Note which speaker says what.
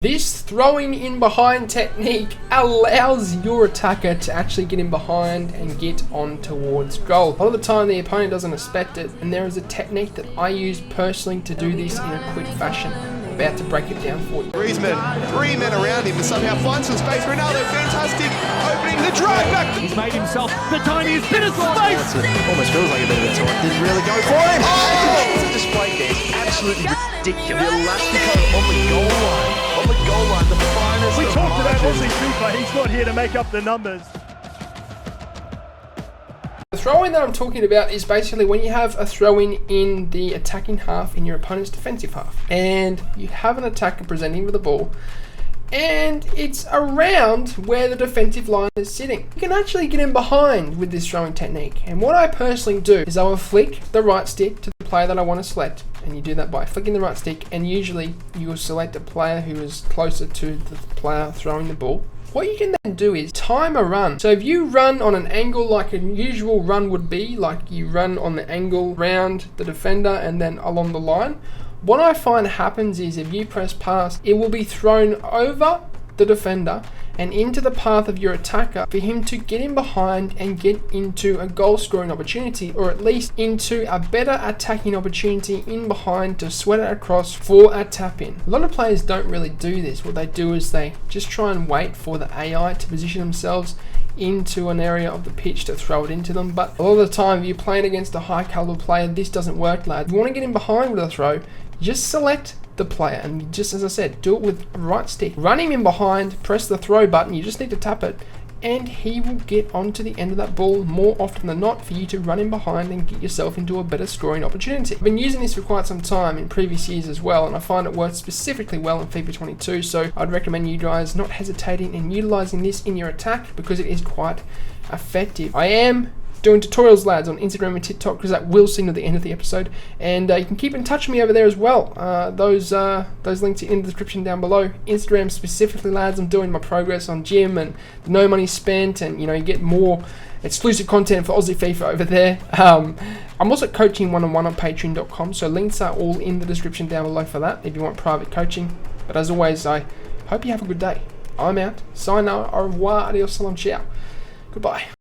Speaker 1: This throwing in behind technique allows your attacker to actually get in behind and get on towards goal. A lot of the time the opponent doesn't expect it, and there is a technique that I use personally to do this in a quick fashion. I'm about to break it down for you.
Speaker 2: Griezmann, 3 men around him to somehow find some space. Ronaldo, fantastic, opening the drive back.
Speaker 3: He's made himself the tiniest bit of space.
Speaker 2: Almost feels like a bit of a toy. Didn't really go for him. Oh! It's a display case. Absolutely ridiculous. The Elastico on the goal line. On the goal line, the finest.
Speaker 3: We talked about AUSSIEFIFA. He's not here to make up the numbers.
Speaker 1: The throw-in that I'm talking about is basically when you have a throw-in in the attacking half in your opponent's defensive half, and you have an attacker presenting with the ball, and it's around where the defensive line is sitting. You can actually get in behind with this throwing technique, and what I personally do is I will flick the right stick to the player that I want to select, and you do that by flicking the right stick, and usually you will select a player who is closer to the player throwing the ball. What you can then do is time a run. So if you run on an angle like a usual run would be, like you run on the angle around the defender and then along the line, what I find happens is if you press pass, it will be thrown over the defender and into the path of your attacker for him to get in behind and get into a goal scoring opportunity, or at least into a better attacking opportunity in behind to sweat it across for a tap in. A lot of players don't really do this. What they do is they just try and wait for the AI to position themselves into an area of the pitch to throw it into them, but a lot of the time if you're playing against a high caliber player, this doesn't work, lads. If you want to get in behind with a throw, just select the player and just, as I said, do it with the right stick. Run him in behind, press the throw button, you just need to tap it, and he will get onto the end of that ball more often than not for you to run in behind and get yourself into a better scoring opportunity. I've been using this for quite some time in previous years as well, and I find it works specifically well in FIFA 22, so I'd recommend you guys not hesitating and utilizing this in your attack because it is quite effective. I am doing tutorials, lads, on Instagram and TikTok, because that will seem at the end of the episode, and you can keep in touch with me over there as well. Those links are in the description down below. Instagram specifically, lads, I'm doing my progress on gym and no money spent, and you get more exclusive content for Aussie FIFA over there. I'm also coaching one-on-one on patreon.com, so links are all in the description down below for that if you want private coaching. But as always, I hope you have a good day. I'm out. Sayonara, au revoir, adios, salam, ciao. Goodbye.